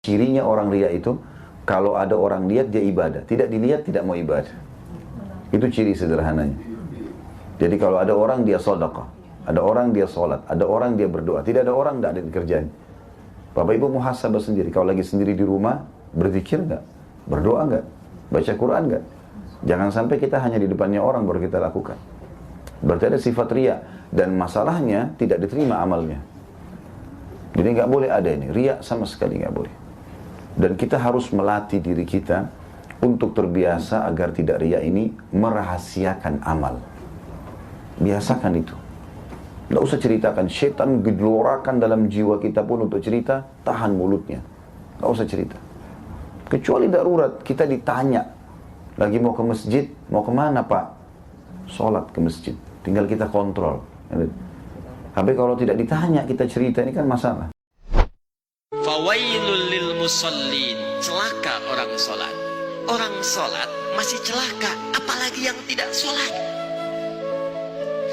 Cirinya orang ria itu, kalau ada orang lihat dia ibadah, tidak dilihat tidak mau ibadah. Itu ciri sederhananya. Jadi kalau ada orang dia sedekah, ada orang dia sholat, ada orang dia berdoa, tidak ada orang tidak ada kerjanya. Bapak Ibu muhasabah sendiri, kalau lagi sendiri di rumah, berzikir nggak? Berdoa nggak? Baca Quran nggak? Jangan sampai kita hanya di depannya orang baru kita lakukan. Berarti ada sifat ria, dan masalahnya tidak diterima amalnya. Jadi nggak boleh ada ini, ria sama sekali nggak boleh. Dan kita harus melatih diri kita untuk terbiasa agar tidak ria ini merahasiakan amal. Biasakan itu. Nggak usah ceritakan, setan gelorakan dalam jiwa kita pun untuk cerita, tahan mulutnya. Nggak usah cerita. Kecuali darurat, kita ditanya, lagi mau ke masjid, mau kemana Pak? Sholat ke masjid. Tinggal kita kontrol. Tapi kalau tidak ditanya, kita cerita, ini kan masalah. Fawailul lil musallin, celaka orang sholat. Orang sholat masih celaka, apalagi yang tidak sholat.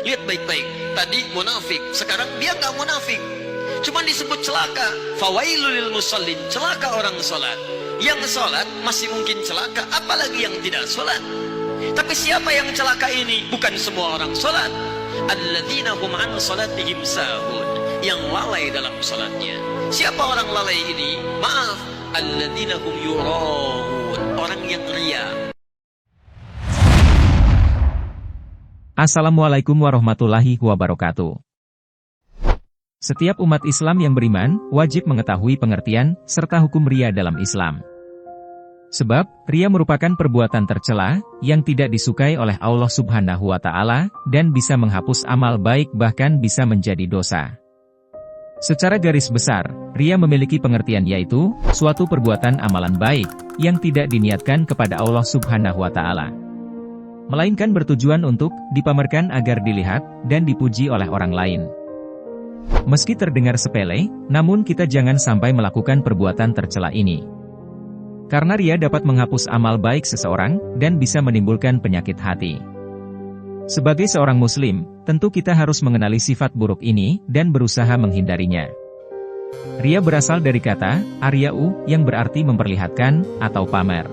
Lihat baik-baik, tadi munafik, sekarang dia nggak munafik, cuman disebut celaka. Fawailul lil musallin, celaka orang sholat. Yang sholat masih mungkin celaka, apalagi yang tidak sholat. Tapi siapa yang celaka ini? Bukan semua orang sholat. Alladzina hum an sholatihim sahun, yang lalai dalam sholatnya. Siapa orang lalai ini? Maaf, alladzina hum yura'un, orang yang ria. Assalamualaikum warahmatullahi wabarakatuh. Setiap umat Islam yang beriman, wajib mengetahui pengertian, serta hukum ria dalam Islam. Sebab, ria merupakan perbuatan tercela, yang tidak disukai oleh Allah Subhanahu wa Ta'ala, dan bisa menghapus amal baik bahkan bisa menjadi dosa. Secara garis besar, ria memiliki pengertian yaitu, suatu perbuatan amalan baik, yang tidak diniatkan kepada Allah Subhanahu wa Ta'ala, melainkan bertujuan untuk dipamerkan agar dilihat, dan dipuji oleh orang lain. Meski terdengar sepele, namun kita jangan sampai melakukan perbuatan tercela ini. Karena ria dapat menghapus amal baik seseorang, dan bisa menimbulkan penyakit hati. Sebagai seorang muslim, tentu kita harus mengenali sifat buruk ini, dan berusaha menghindarinya. Ria berasal dari kata, arya'u, yang berarti memperlihatkan, atau pamer.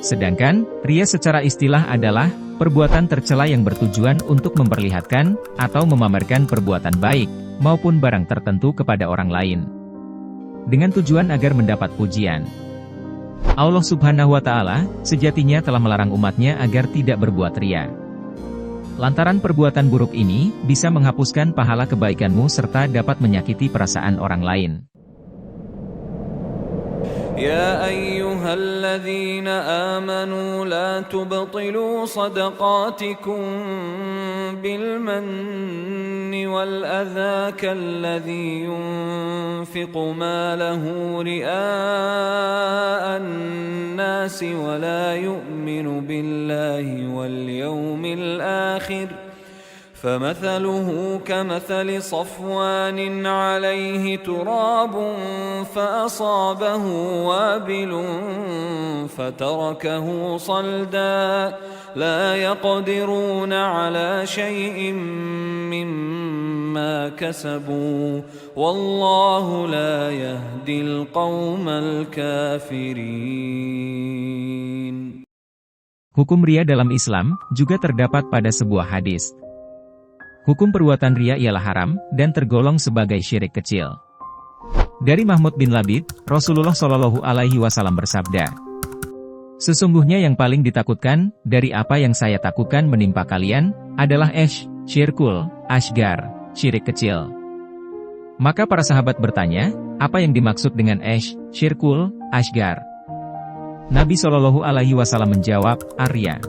Sedangkan, ria secara istilah adalah, perbuatan tercela yang bertujuan untuk memperlihatkan, atau memamerkan perbuatan baik, maupun barang tertentu kepada orang lain. Dengan tujuan agar mendapat pujian. Allah Subhanahu wa Ta'ala, sejatinya telah melarang umatnya agar tidak berbuat ria. Lantaran perbuatan buruk ini, bisa menghapuskan pahala kebaikanmu serta dapat menyakiti perasaan orang lain. يا أيها الذين آمنوا لا تبطلوا صدقاتكم بالمن والأذى كالذي ينفق ماله رئاء الناس ولا يؤمن بالله واليوم الآخر فمثله كمثل صفوان عليه تراب فأصابه وابل فتركه صلدا لا يقدرون على شيء مما كسبوا والله لا يهدي القوم الكافرين. Hukum ria dalam Islam juga terdapat pada sebuah hadis. Hukum perbuatan ria ialah haram, dan tergolong sebagai syirik kecil. Dari Mahmud bin Labid, Rasulullah Shallallahu Alaihi Wasallam bersabda, sesungguhnya yang paling ditakutkan, dari apa yang saya takutkan menimpa kalian, adalah syirkul asgar, syirik kecil. Maka para sahabat bertanya, apa yang dimaksud dengan syirkul asgar? Nabi Shallallahu Alaihi Wasallam menjawab, arya.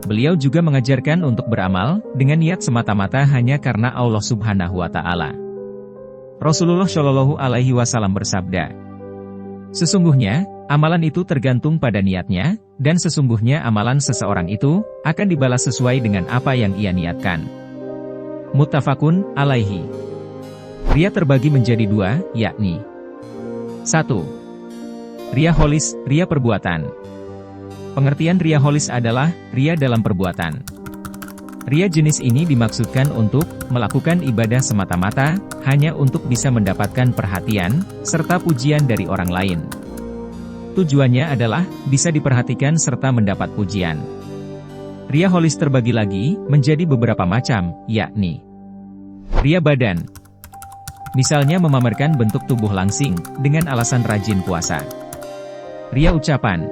Beliau juga mengajarkan untuk beramal, dengan niat semata-mata hanya karena Allah Subhanahu wa Ta'ala. Rasulullah Shallallahu Alaihi Wasallam bersabda, sesungguhnya, amalan itu tergantung pada niatnya, dan sesungguhnya amalan seseorang itu, akan dibalas sesuai dengan apa yang ia niatkan. Muttafaqun alaihi. Ria terbagi menjadi dua, yakni 1. Ria holis, ria perbuatan. Pengertian ria holis adalah, ria dalam perbuatan. Ria jenis ini dimaksudkan untuk melakukan ibadah semata-mata, hanya untuk bisa mendapatkan perhatian, serta pujian dari orang lain. Tujuannya adalah, bisa diperhatikan serta mendapat pujian. Ria holis terbagi lagi, menjadi beberapa macam, yakni ria badan. Misalnya memamerkan bentuk tubuh langsing, dengan alasan rajin puasa. Ria ucapan.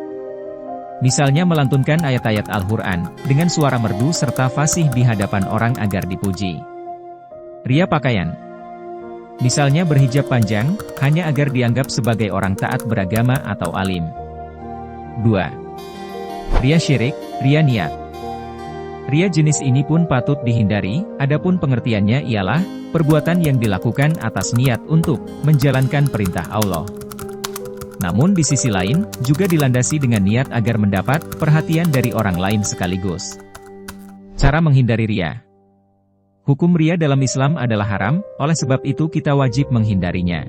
Misalnya melantunkan ayat-ayat Al-Quran, dengan suara merdu serta fasih di hadapan orang agar dipuji. Ria pakaian. Misalnya berhijab panjang, hanya agar dianggap sebagai orang taat beragama atau alim. 2. Ria syirik, ria niat. Ria jenis ini pun patut dihindari, adapun pengertiannya ialah, perbuatan yang dilakukan atas niat untuk menjalankan perintah Allah. Namun di sisi lain, juga dilandasi dengan niat agar mendapat perhatian dari orang lain sekaligus. Cara menghindari ria. Hukum ria dalam Islam adalah haram, oleh sebab itu kita wajib menghindarinya.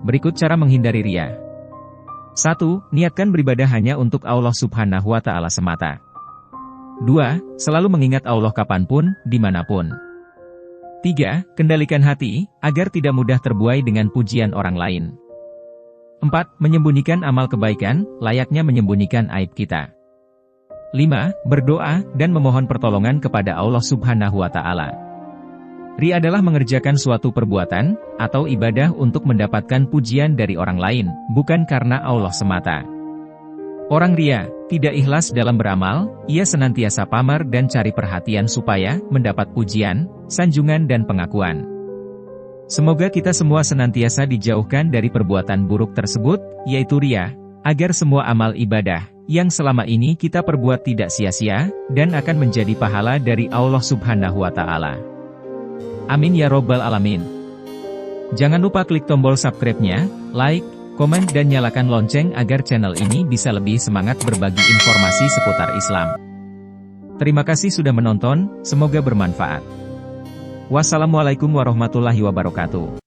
Berikut cara menghindari ria. 1. Niatkan beribadah hanya untuk Allah Subhanahu wa Ta'ala semata. 2. Selalu mengingat Allah kapanpun, dimanapun. 3. Kendalikan hati, agar tidak mudah terbuai dengan pujian orang lain. 4. Menyembunyikan amal kebaikan, layaknya menyembunyikan aib kita. 5. Berdoa, dan memohon pertolongan kepada Allah Subhanahu wa Ta'ala. Ria adalah mengerjakan suatu perbuatan, atau ibadah untuk mendapatkan pujian dari orang lain, bukan karena Allah semata. Orang ria, tidak ikhlas dalam beramal, ia senantiasa pamer dan cari perhatian supaya mendapat pujian, sanjungan dan pengakuan. Semoga kita semua senantiasa dijauhkan dari perbuatan buruk tersebut, yaitu ria, agar semua amal ibadah yang selama ini kita perbuat tidak sia-sia, dan akan menjadi pahala dari Allah Subhanahu wa Ta'ala. Amin ya Robbal Alamin. Jangan lupa klik tombol subscribe-nya, like, komen dan nyalakan lonceng agar channel ini bisa lebih semangat berbagi informasi seputar Islam. Terima kasih sudah menonton, semoga bermanfaat. Wassalamualaikum warahmatullahi wabarakatuh.